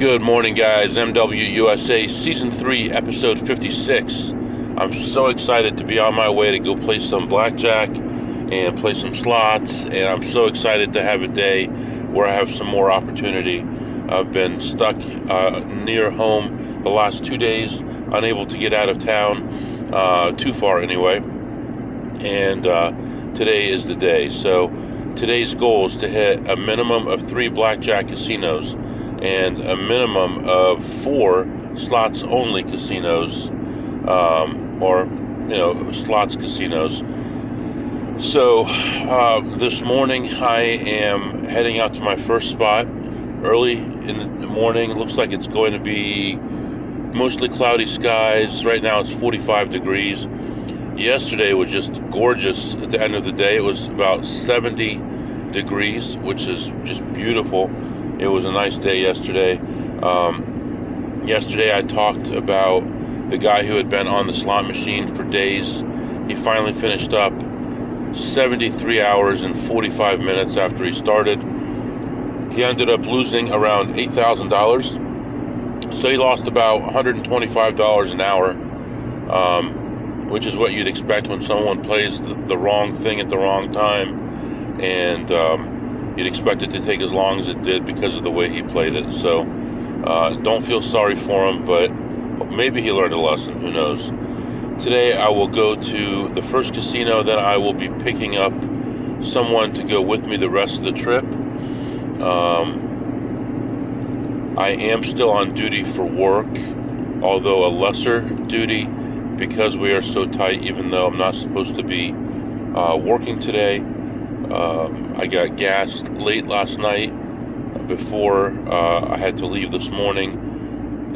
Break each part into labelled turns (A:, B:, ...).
A: Good morning, guys. MWUSA Season 3, Episode 56. I'm so excited to be on my way to go play some blackjack and play some slots, and I'm so excited to have a day where I have some more opportunity. I've been stuck near home the last 2 days, unable to get out of town, too far anyway, and today is the day. So today's goal is to hit a minimum of 3 blackjack casinos and a minimum of 4 slots only casinos, or slots casinos. So this morning I am heading out to my first spot early in the morning. It looks like it's going to be mostly cloudy skies. Right now it's 45 degrees. Yesterday was just gorgeous. At the end of the day it was about 70 degrees, which is just beautiful. It was a nice day yesterday. Yesterday I talked about the guy who had been on the slot machine for days. He finally finished up 73 hours and 45 minutes after he started. He ended up losing around $8,000. So he lost about $125 an hour, which is what you'd expect when someone plays the wrong thing at the wrong time. And you'd expect it to take as long as it did because of the way he played it. So don't feel sorry for him, but maybe he learned a lesson. Who knows? Today I will go to the first casino. Then I will be picking up someone to go with me the rest of the trip. I am still on duty for work, although a lesser duty because we are so tight, even though I'm not supposed to be working today. I got gassed late last night before I had to leave this morning,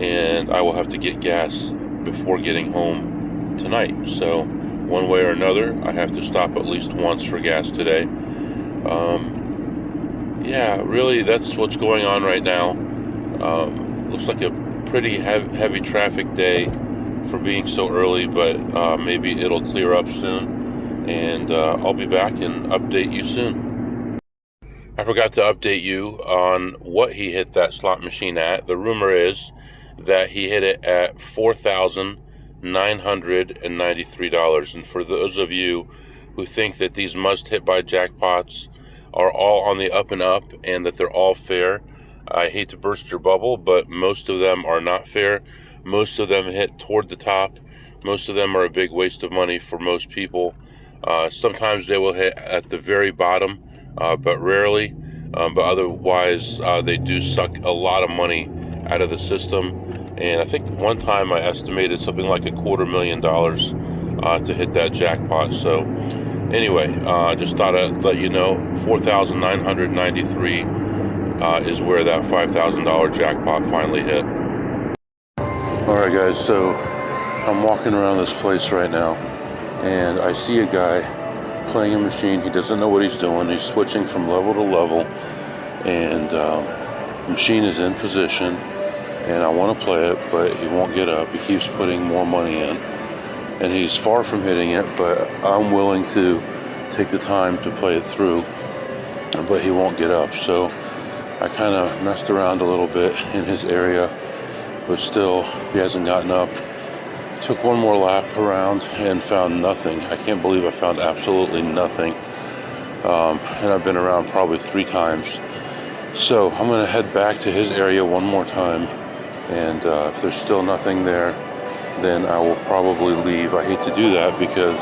A: and I will have to get gas before getting home tonight. So one way or another, I have to stop at least once for gas today. Yeah, really, that's what's going on right now. Looks like a pretty heavy traffic day for being so early, but maybe it'll clear up soon. And I'll be back and update you soon. I forgot to update you on what he hit that slot machine at. The rumor is that he hit it at $4,993. And for those of you who think that these must-hit-by jackpots are all on the up and up and that they're all fair, I hate to burst your bubble, but most of them are not fair. Most of them hit toward the top. Most of them are a big waste of money for most people. Sometimes they will hit at the very bottom, but rarely. But otherwise, they do suck a lot of money out of the system. And I think one time I estimated something like $250,000 to hit that jackpot. So anyway, I just thought I'd let you know 4,993 is where that $5,000 jackpot finally hit. Alright guys, so I'm walking around this place right now, and I see a guy playing a machine. He doesn't know what he's doing. He's switching from level to level, and the machine is in position, and I want to play it, but he won't get up. He keeps putting more money in, and he's far from hitting it, but I'm willing to take the time to play it through, but he won't get up. So I kind of messed around a little bit in his area, but still he hasn't gotten up. Took one more lap around and found nothing. I can't believe I found absolutely nothing. And I've been around probably 3 times. So I'm going to head back to his area one more time, and if there's still nothing there, then I will probably leave. I hate to do that because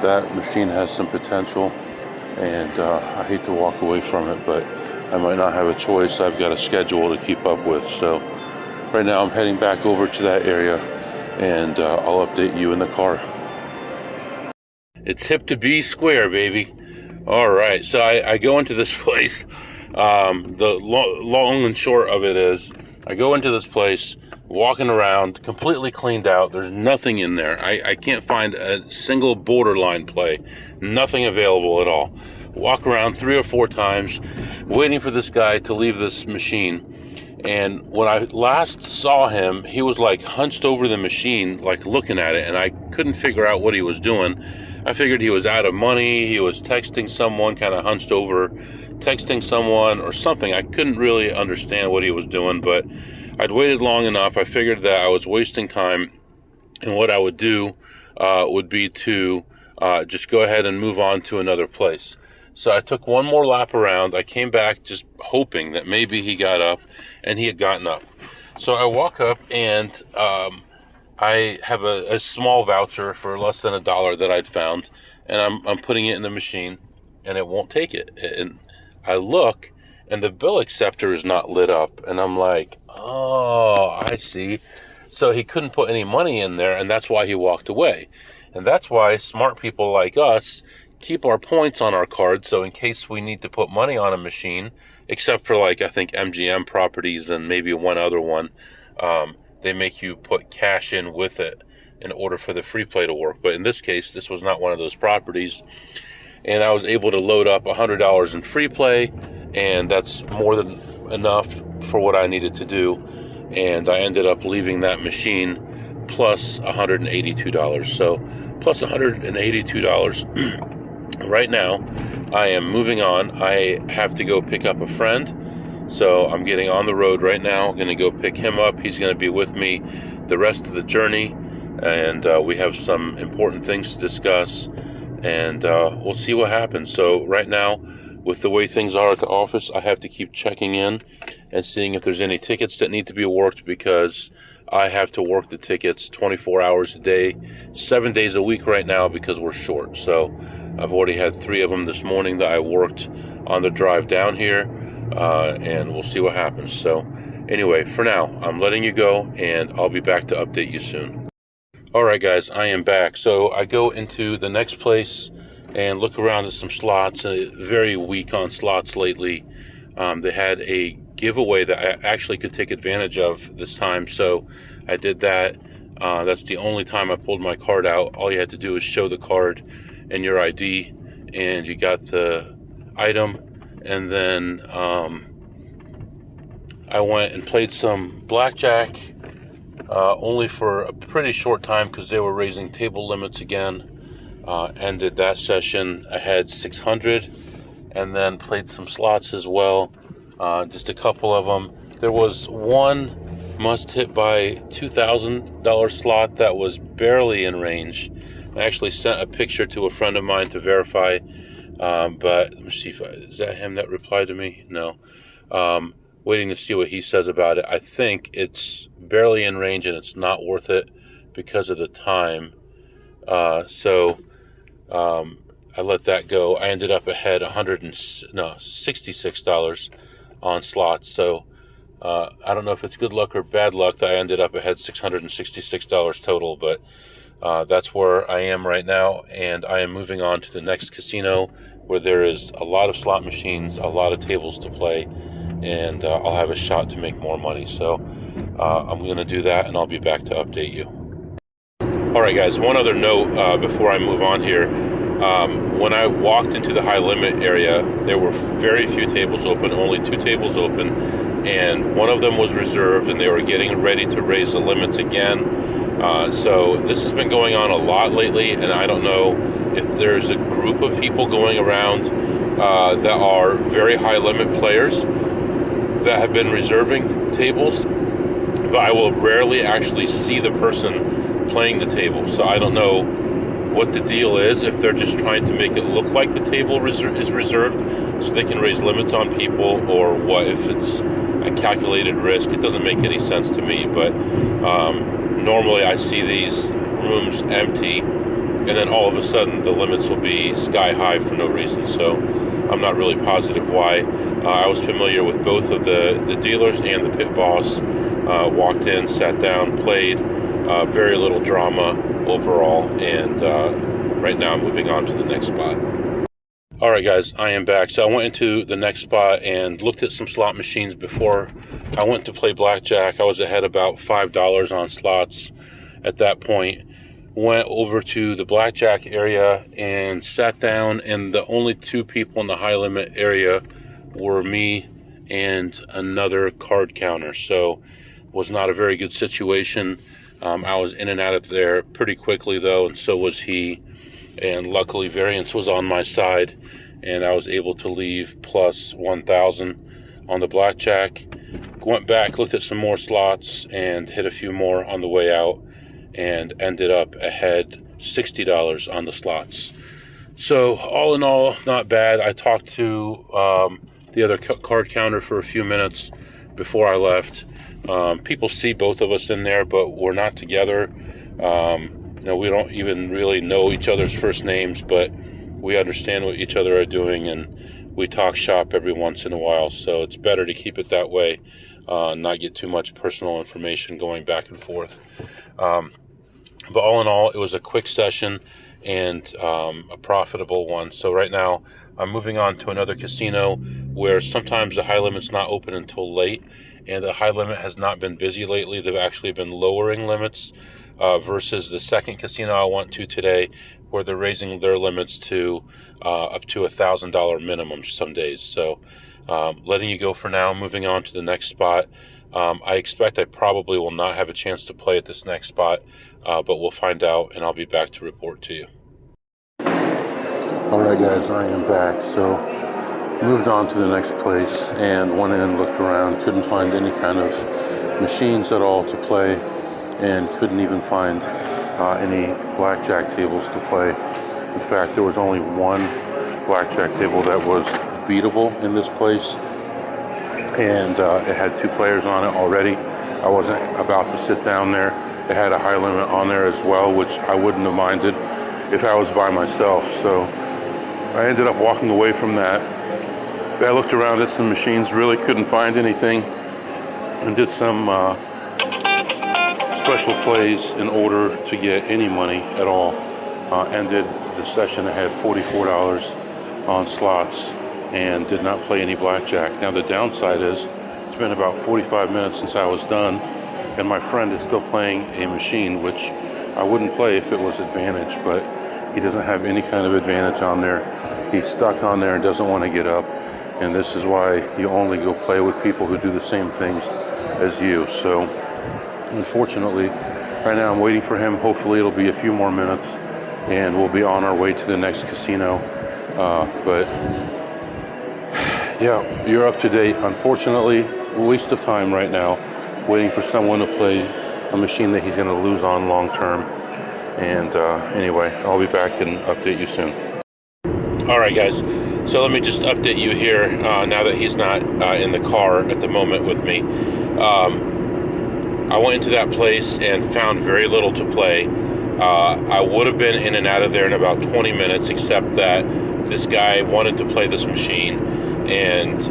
A: that machine has some potential, and I hate to walk away from it, but I might not have a choice. I've got a schedule to keep up with. So right now I'm heading back over to that area, and I'll update you in the car. It's hip to be square, baby. All right, so I go into this place. The long and short of it is, I go into this place, walking around, completely cleaned out. There's nothing in there. I can't find a single borderline play. Nothing available at all. Walk around 3 or 4 times, waiting for this guy to leave this machine. And when I last saw him, he was like hunched over the machine, like looking at it, and I couldn't figure out what he was doing. I figured he was out of money. He was texting someone, kind of hunched over, texting someone or something. I couldn't really understand what he was doing, but I'd waited long enough. I figured that I was wasting time, and what I would do would be to just go ahead and move on to another place. So I took one more lap around. I came back just hoping that maybe he got up, and he had gotten up. So I walk up, and I have a small voucher for less than $1 that I'd found, and I'm putting it in the machine, and it won't take it. And I look, and the bill acceptor is not lit up, and I'm like, oh, I see. So he couldn't put any money in there, and that's why he walked away. And that's why smart people like us keep our points on our card, so in case we need to put money on a machine, except for like I think MGM properties and maybe one other one, they make you put cash in with it in order for the free play to work. But in this case, this was not one of those properties, and I was able to load up $100 in free play, and that's more than enough for what I needed to do. And I ended up leaving that machine plus $182. So plus $182. Right now, I am moving on. I have to go pick up a friend, so I'm getting on the road right now. I'm going to go pick him up. He's going to be with me the rest of the journey, and we have some important things to discuss, and we'll see what happens. So right now, with the way things are at the office, I have to keep checking in and seeing if there's any tickets that need to be worked, because I have to work the tickets 24 hours a day, 7 days a week right now, because we're short. So I've already had 3 of them this morning that I worked on the drive down here, and we'll see what happens. So anyway, for now, I'm letting you go, and I'll be back to update you soon. Alright guys, I am back. So I go into the next place and look around at some slots. Very weak on slots lately. They had a giveaway that I actually could take advantage of this time, so I did that. That's the only time I pulled my card out. All you had to do is show the card and your ID, and you got the item. And then I went and played some blackjack, only for a pretty short time because they were raising table limits again. Ended that session. I had 600, and then played some slots as well, just a couple of them. There was one must hit by $2,000 slot that was barely in range. I actually sent a picture to a friend of mine to verify, but let me see if is that him that replied to me? No. Waiting to see what he says about it. I think it's barely in range, and it's not worth it because of the time. So I let that go. I ended up ahead $66 on slots. So I don't know if it's good luck or bad luck that I ended up ahead $666 total, but that's where I am right now, and I am moving on to the next casino where there is a lot of slot machines, a lot of tables to play, and I'll have a shot to make more money. So I'm going to do that, and I'll be back to update you. Alright guys, one other note before I move on here. When I walked into the high limit area, there were very few tables open, only 2 tables open, and one of them was reserved, and they were getting ready to raise the limits again. So this has been going on a lot lately, and I don't know if there's a group of people going around that are very high limit players that have been reserving tables, but I will rarely actually see the person playing the table. So I don't know what the deal is, if they're just trying to make it look like the table is reserved so they can raise limits on people, or what. If it's a calculated risk, it doesn't make any sense to me. But normally I see these rooms empty, and then all of a sudden the limits will be sky high for no reason. So I'm not really positive why. I was familiar with both of the dealers and the pit boss. Walked in, sat down, played. Very little drama overall, and right now I'm moving on to the next spot. Alright guys, I am back. So I went into the next spot and looked at some slot machines before I went to play blackjack. I was ahead about $5 on slots at that point. Went over to the blackjack area and sat down, and the only 2 people in the high limit area were me and another card counter. So it was not a very good situation. I was in and out of there pretty quickly though, and so was he, and luckily variance was on my side, and I was able to leave plus 1,000 on the blackjack. Went back, looked at some more slots, and hit a few more on the way out, and ended up ahead $60 on the slots. So all in all, not bad. I talked to the other card counter for a few minutes before I left. People see both of us in there, but we're not together. We don't even really know each other's first names, but we understand what each other are doing, and we talk shop every once in a while. So it's better to keep it that way, not get too much personal information going back and forth. But all in all, it was a quick session and a profitable one. So right now, I'm moving on to another casino where sometimes the high limit's not open until late, and the high limit has not been busy lately. They've actually been lowering limits versus the second casino I went to today, where they're raising their limits to up to $1,000 minimum some days. So letting you go for now, moving on to the next spot. I expect I probably will not have a chance to play at this next spot, but we'll find out, and I'll be back to report to you. Alright guys, I am back. So moved on to the next place and went in and looked around. Couldn't find any kind of machines at all to play, and couldn't even find any blackjack tables to play. In fact, there was only one blackjack table that was beatable in this place, and it had 2 players on it already. I wasn't about to sit down there. It had a high limit on there as well, which I wouldn't have minded if I was by myself. So I ended up walking away from that. I looked around at some machines, really couldn't find anything, and did some special plays in order to get any money at all. Ended the session. I had $44 on slots and did not play any blackjack. Now the downside is it's been about 45 minutes since I was done, and my friend is still playing a machine which I wouldn't play if it was advantage, but he doesn't have any kind of advantage on there. He's stuck on there and doesn't want to get up, and this is why you only go play with people who do the same things as you. So unfortunately, right now I'm waiting for him. Hopefully it'll be a few more minutes and we'll be on our way to the next casino. But yeah, you're up to date. Unfortunately, a waste of time right now, waiting for someone to play a machine that he's going to lose on long term. And anyway, I'll be back and update you soon. Alright guys, so let me just update you here now that he's not in the car at the moment with me. I went into that place and found very little to play. I would have been in and out of there in about 20 minutes, except that this guy wanted to play this machine, and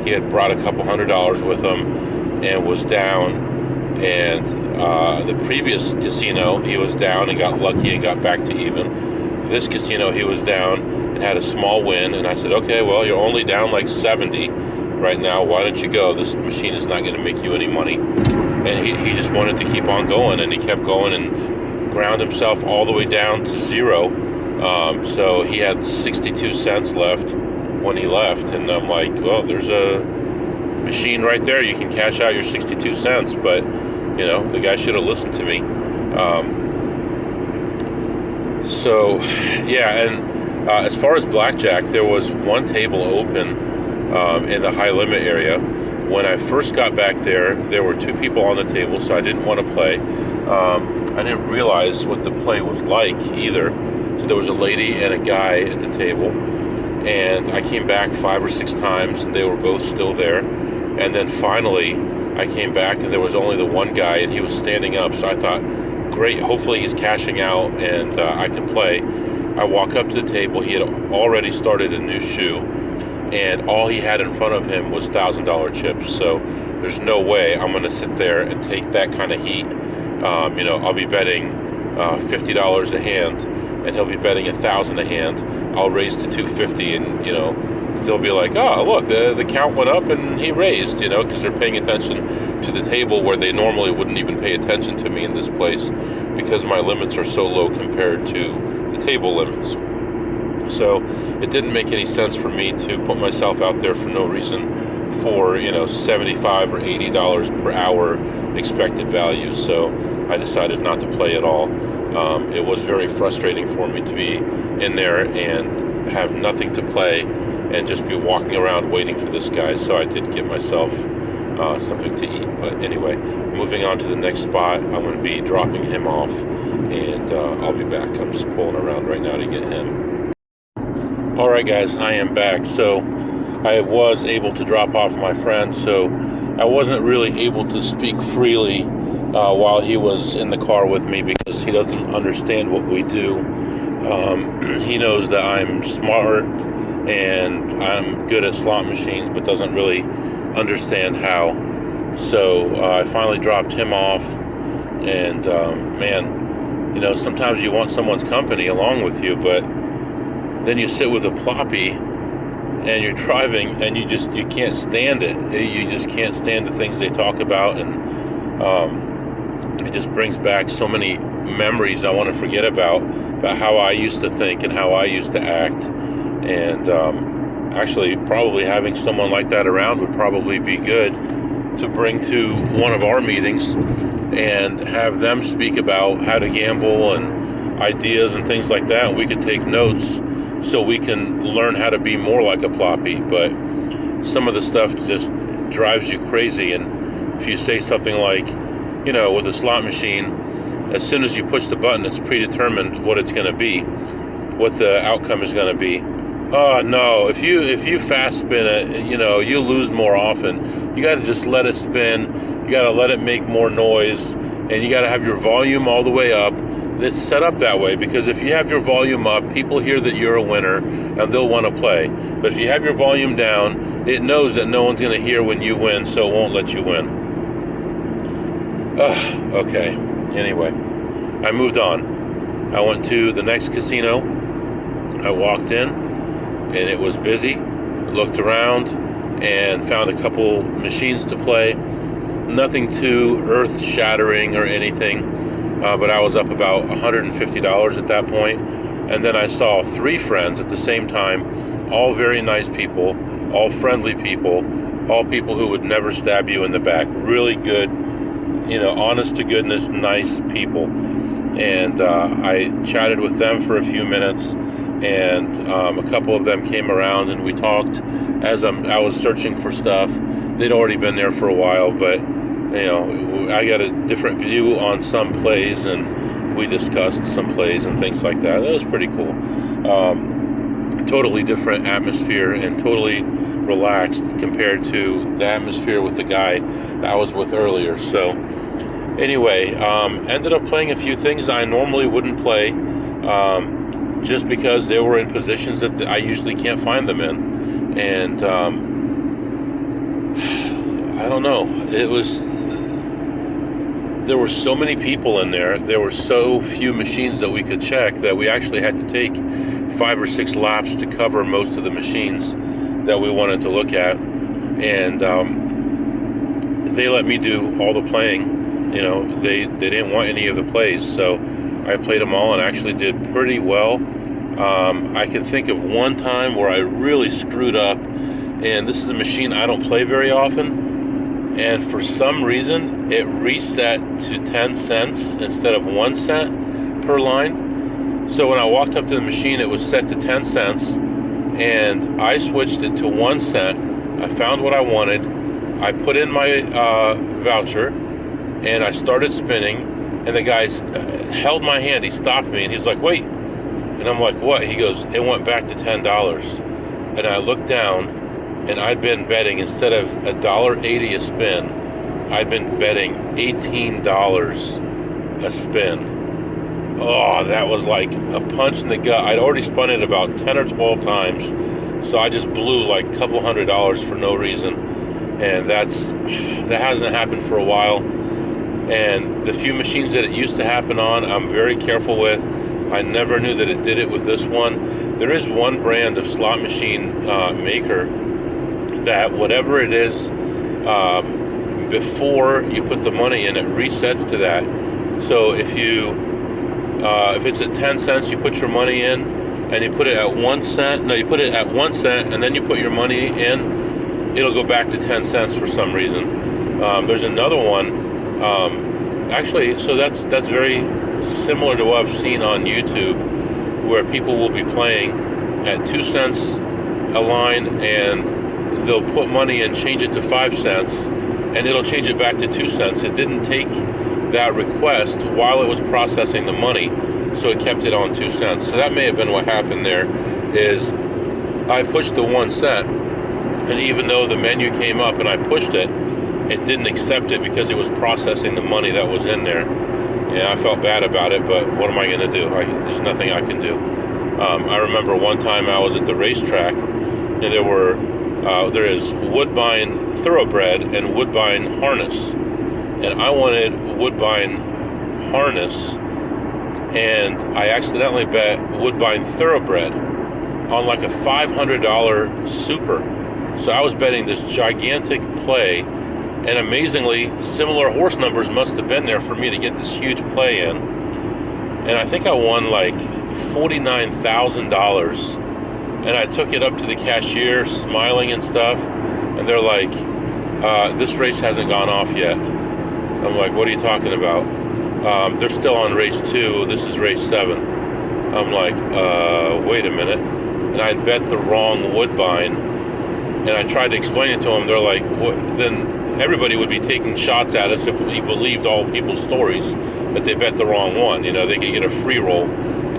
A: he had brought a couple $100 with him and was down. And the previous casino, he was down and got lucky and got back to even. This casino, he was down and had a small win, and I said, okay, well, you're only down like 70 right now. Why don't you go? This machine is not going to make you any money. And he just wanted to keep on going, and he kept going and ground himself all the way down to 0. So he had 62 cents left when he left, and I'm like, well, there's a machine right there. You can cash out your 62 cents, but you know, the guy should have listened to me. So yeah, and as far as blackjack, there was one table open in the high limit area. When I first got back there, there were 2 people on the table, so I didn't want to play. I didn't realize what the play was like either. So there was a lady and a guy at the table, and I came back 5 or 6 times, and they were both still there. And then finally, I came back, and there was only the one guy, and he was standing up. So I thought, great, hopefully he's cashing out, and I can play. I walk up to the table. He had already started a new shoe, and all he had in front of him was $1,000 chips. So there's no way I'm going to sit there and take that kind of heat. You know, I'll be betting $50 a hand, and he'll be betting $1,000 a hand. I'll raise to $250, and you know, they'll be like, oh, look, the count went up and he raised, you know, because they're paying attention to the table where they normally wouldn't even pay attention to me in this place, because my limits are so low compared to the table limits. So it didn't make any sense for me to put myself out there for no reason for, you know, $75 or $80 per hour expected value. So I decided not to play at all. It was very frustrating for me to be in there and have nothing to play and just be walking around waiting for this guy. So I did get myself something to eat. But anyway, moving on to the next spot, I'm going to be dropping him off, and I'll be back. I'm just pulling around right now to get him. Alright guys, I am back. So I was able to drop off my friend, so I wasn't really able to speak freely while he was in the car with me, because he doesn't understand what we do. He knows that I'm smart and I'm good at slot machines, but doesn't really understand how. So I finally dropped him off, and man, you know, sometimes you want someone's company along with you, but then you sit with a ploppy and you're driving and you can't stand it. You just can't stand the things they talk about, and it just brings back so many memories I want to forget about how I used to think and how I used to act. And actually, probably having someone like that around would probably be good to bring to one of our meetings and have them speak about how to gamble and ideas and things like that. And we could take notes so we can learn how to be more like a ploppy. But some of the stuff just drives you crazy. And if you say something like, you know, with a slot machine, as soon as you push the button, it's predetermined what it's going to be, what the outcome is going to be. Oh no, if you fast spin it, you know, you lose more often. You got to just let it spin. You got to let it make more noise, and you got to have your volume all the way up. It's set up that way because if you have your volume up, people hear that you're a winner and they'll want to play. But if you have your volume down, it knows that no one's going to hear when you win, so it won't let you win. Okay. Anyway, I moved on. I went to the next casino. I walked in, and it was busy. Looked around and found a couple machines to play. Nothing too earth-shattering or anything, but I was up about $150 at that point. And then I saw three friends at the same time, all very nice people, all friendly people, all people who would never stab you in the back. Really good, you know, honest to goodness, nice people. And I chatted with them for a few minutes, and a couple of them came around and we talked as I was searching for stuff. They'd already been there for a while, but you know, I got a different view on some plays, and we discussed some plays and things like that. It was pretty cool. Totally different atmosphere and totally relaxed compared to the atmosphere with the guy that I was with earlier. So anyway, ended up playing a few things I normally wouldn't play, just because they were in positions that I usually can't find them in. And I don't know, there were so many people in there. There were so few machines that we could check that we actually had to take 5 or 6 laps to cover most of the machines that we wanted to look at. And they let me do all the playing. You know, they didn't want any of the plays, so I played them all and actually did pretty well. I can think of one time where I really screwed up, and this is a machine I don't play very often, and for some reason it reset to 10 cents instead of 1 cent per line. So when I walked up to the machine, it was set to 10 cents, and I switched it to 1 cent. I found what I wanted. I put in my voucher, and I started spinning, and the guy held my hand. He stopped me, and he's like, "Wait." And I'm like, "What?" He goes, "It went back to $10. And I looked down, and I'd been betting, instead of $1.80 a spin, I'd been betting $18 a spin. Oh, that was like a punch in the gut. I'd already spun it about 10 or 12 times, so I just blew like a couple $100 for no reason. And that hasn't happened for a while. And the few machines that it used to happen on, I'm very careful with. I never knew that it did it with this one. There is one brand of slot machine maker that whatever it is, before you put the money in, it resets to that. So if it's at 10 cents, you put your money in, and you put it at 1 cent. No, you put it at 1 cent, and then you put your money in. It'll go back to 10 cents for some reason. There's another one. Actually, so that's very similar to what I've seen on YouTube, where people will be playing, at 2 cents a line, and they'll put money and change it to 5 cents, and it'll change it back to 2 cents. It didn't take that request while it was processing the money, so it kept it on 2 cents. So that may have been what happened there, is I pushed the 1 cent, and even though the menu came up and I pushed it, it didn't accept it because it was processing the money that was in there. And I felt bad about it, but what am I going to do? There's nothing I can do. I remember one time I was at the racetrack, and there is Woodbine Thoroughbred and Woodbine Harness, and I wanted Woodbine Harness, and I accidentally bet Woodbine Thoroughbred on like a $500 super. So I was betting this gigantic play, and amazingly, similar horse numbers must have been there for me to get this huge play in. And I think I won like $49,000. And I took it up to the cashier, smiling and stuff. And they're like, this race hasn't gone off yet. I'm like, what are you talking about? They're still on race 2. This is race 7. I'm like, wait a minute. And I'd bet the wrong Woodbine. And I tried to explain it to them. They're like, what? Then everybody would be taking shots at us if we believed all people's stories that they bet the wrong one. You know, they could get a free roll.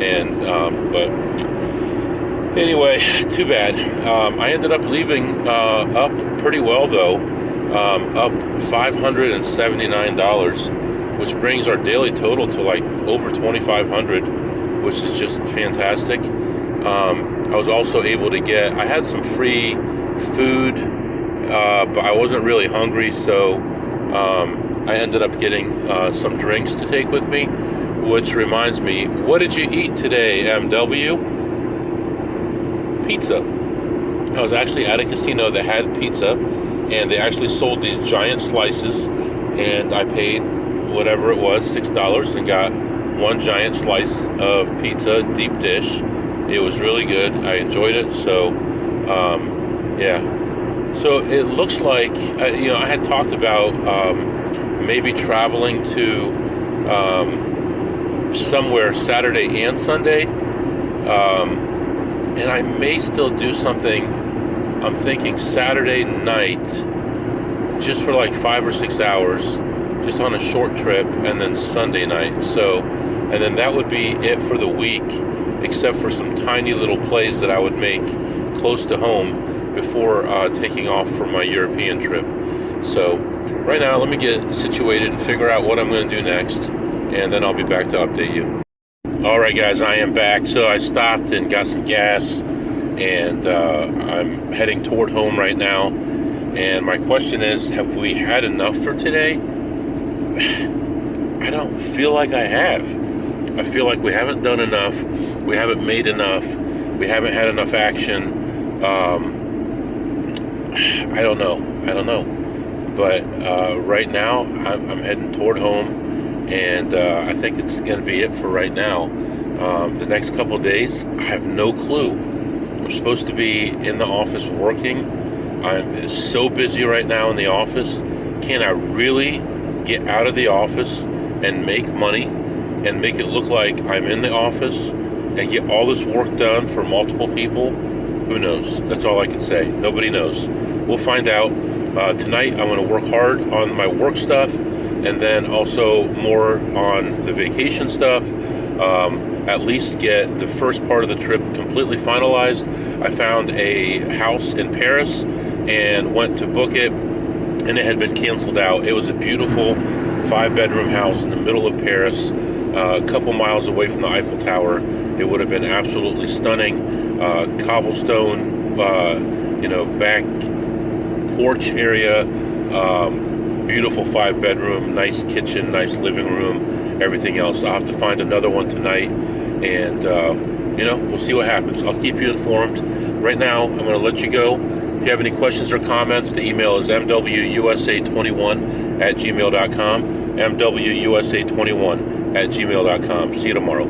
A: And but anyway, too bad. I ended up leaving up pretty well, though, up $579, which brings our daily total to like over $2,500, which is just fantastic. I was also able to I had some free food, but I wasn't really hungry, so I ended up getting some drinks to take with me, which reminds me, what did you eat today, MW? Pizza. I was actually at a casino that had pizza, and they actually sold these giant slices, and I paid whatever it was, $6, and got one giant slice of pizza, deep dish. It was really good. I enjoyed it. So yeah, so it looks like I had talked about maybe traveling to somewhere Saturday and Sunday, and I may still do something. I'm thinking Saturday night, just for like 5 or 6 hours, just on a short trip, and then Sunday night. So, and then that would be it for the week, except for some tiny little plays that I would make close to home before taking off for my European trip. So right now, let me get situated and figure out what I'm going to do next, and then I'll be back to update you. Alright guys, I am back. So I stopped and got some gas, and I'm heading toward home right now. And my question is, have we had enough for today? I don't feel like I have. I feel like we haven't done enough. We haven't made enough. We haven't had enough action. I don't know. But right now, I'm heading toward home, and I think it's going to be it for right now. The next couple of days, I have no clue. I'm supposed to be in the office working. I'm so busy right now in the office. Can I really get out of the office and make money and make it look like I'm in the office and get all this work done for multiple people? Who knows? That's all I can say. Nobody knows. We'll find out. Tonight I'm going to work hard on my work stuff, and then also more on the vacation stuff. At least get the first part of the trip completely finalized. I found a house in Paris and went to book it, and it had been canceled out. It was a beautiful 5-bedroom house in the middle of Paris, a couple miles away from the Eiffel Tower. It would have been absolutely stunning. Cobblestone, back porch area, beautiful 5-bedroom, nice kitchen, nice living room, everything else. I'll have to find another one tonight, and we'll see what happens. I'll keep you informed. Right now, I'm going to let you go. If you have any questions or comments, the email is mwusa21@gmail.com, mwusa21@gmail.com. See you tomorrow.